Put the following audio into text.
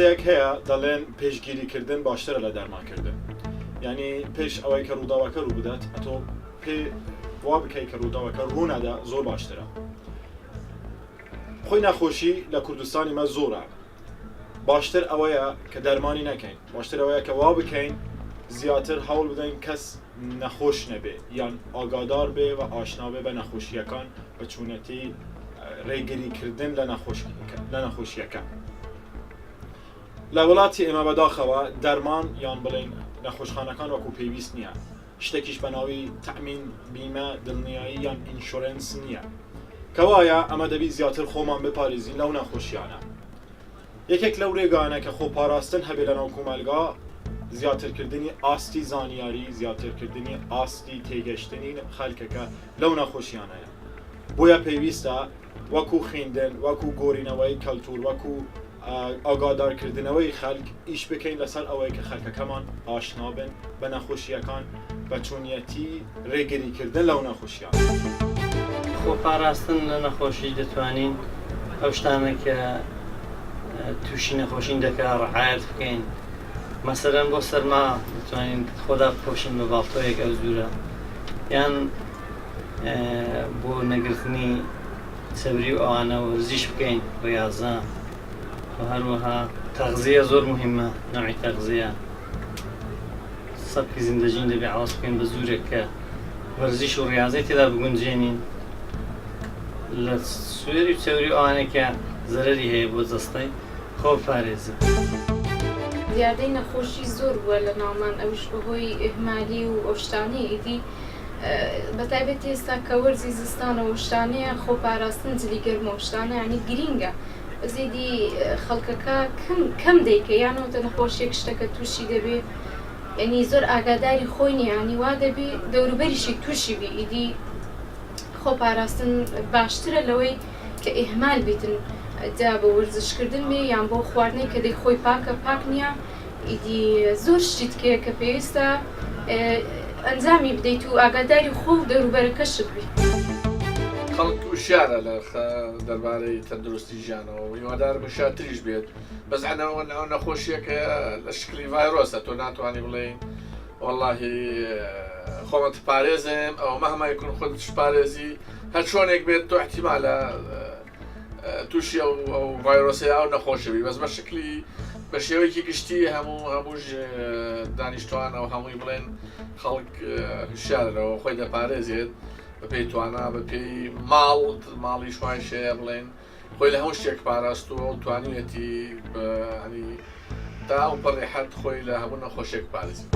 قسەیەک هەیە دەڵێن پێشگیریکردن باشترە لە دەرمانکردن. یعنی پێش ئەوەی کە ڕووداوەکە ڕوو بدات ئەتۆ پێ وا بکەی کە ڕووداوەکە ڕوونەدا زۆر باشترە. خۆی نەخۆشی لە کوردستانی مە زۆرە. باشتر ئەوەیە کە دەرمانی نەکەین، باشتر ئەوەیە کە وا بکەین زیاتر هەوڵ بدەین کەس نەخۆش نەبێ یان ئاگادار بێ و ئاشنا بێ بە نەخۆشیەکان بە چوونەتی ڕێگریکردن لە نەخۆشیەکە. لە وڵاتی ئێمە بەداخەوە دەرمان یان بڵێن نەخۆشخانەکان وەکو پێویست نییە. شتێکیش بە ناوی تەمین بیمە دڵنیایی یان ئینشۆرەنس نییە. کەوایە ئەمە دەبی زیاتر خۆمان بپارێزین لەو نەخۆشیانە. یەکێک لەو ڕێگانە کە خۆپاراستن هەبێ لە ناو کۆمەلگا زیاترکردنی ئاستی زانیاری، زیاترکردنی ئاستی تێگەشتنی خەڵکەکە لەو نەخۆشیانەیە. بۆیە پێویستە وەکو خوێندن، وەکو گۆڕینەوەی کەلتور، وەکو ئاگادارکردنەوەی خەڵک ئیش بکەین لەسەر ئەوەی کە خەڵکەکەمان ئاشنا بن بە نەخۆشیەکان بە چۆنیەتی ڕێگریکردن لەو نەخۆشیان. خۆپاراستن لە نەخۆشی دەتوانین ئەو شتانە کە تووشی نەخۆشین دەکات ڕعایەت بکەین. مەسەرەن بۆ سەرما دەتوانین خۆدا بپۆشین بە باڵتۆیەک ئەو زوورە، یان بۆ نەگرتنی سەبری و ئەوانە وەرزش بکەین بە یازە. هەروەها تەغزیە زۆر مهمە، نەوعی تەغزیە سەبکی زیندەجین دەبێ عەوەز بکەین بە زوورێک کە وەرزش و ڕیاضەی تێدا بگونجێنین لە سوێری و چەوری ئەوانەی کە زەرەری هەیە بۆ جەستەی خۆ پارێزی. زیادەی نەخۆشی زۆر بووە لە ناومان، ئەوش بەهۆی ئیهمالی و ئەو شتانەیە. ئیدی بەتایبەت ئێستا کە وەرزی زستانە و شتانەیە خۆپاراستن جلیگەرمە و شتانە یعنی گرینگە. بەزێدی خەڵکەکە کەم دەیکە یانەوەتە نەخۆشیەک شتەکە تووشی دەبێ، یعنی زۆر ئاگاداری خۆی نیە، ینی وا دەبێ دەوروبەریشی تووشی بێ. ئیدی خۆپاراستن باشترە لەوەی کە ئیهمال بیتن جا بە وەرزشکردن بێ یان بۆ خواردنەی کە دەی خۆی پاکە پاک نییە. ئیدی زۆر شتیت کێ کە پێویستە ئەنجامی بدەیت و ئاگاداری خۆ و دەوروبەرەکەشت بی. خەڵک وشارە لە دەربارەی تەندروستی ژیانەوە و هیوادار وشاتریش بێت، بەس ئەنەوە نەخۆشیەکە لە شکلی ڤایرۆسە. تۆ ناتوانانی بڵێین وەڵڵاهی خۆمەت پارێزم ئەو مەهمای کون خۆت پارێزی هەر چۆنێک بێت تۆ احتیمالە تووشی ئەو ڤایرۆسی ئەو نەخۆشەوی، بەس بە شکلی بە شێوەیەکی گشتی هەمووش دانیشتوان ئەو هەمووی بڵێن خەڵک هوشیارەوە خۆی دەپارێزێت بە پێی توانە، بە پێی ماڵی شوایشەیە بڵێن خۆی لە هەموو شتێک پاراستووە و توانیەتی تا ئەو پەڕێحەت خۆی لە هەموو نەخۆشێک پارێزی.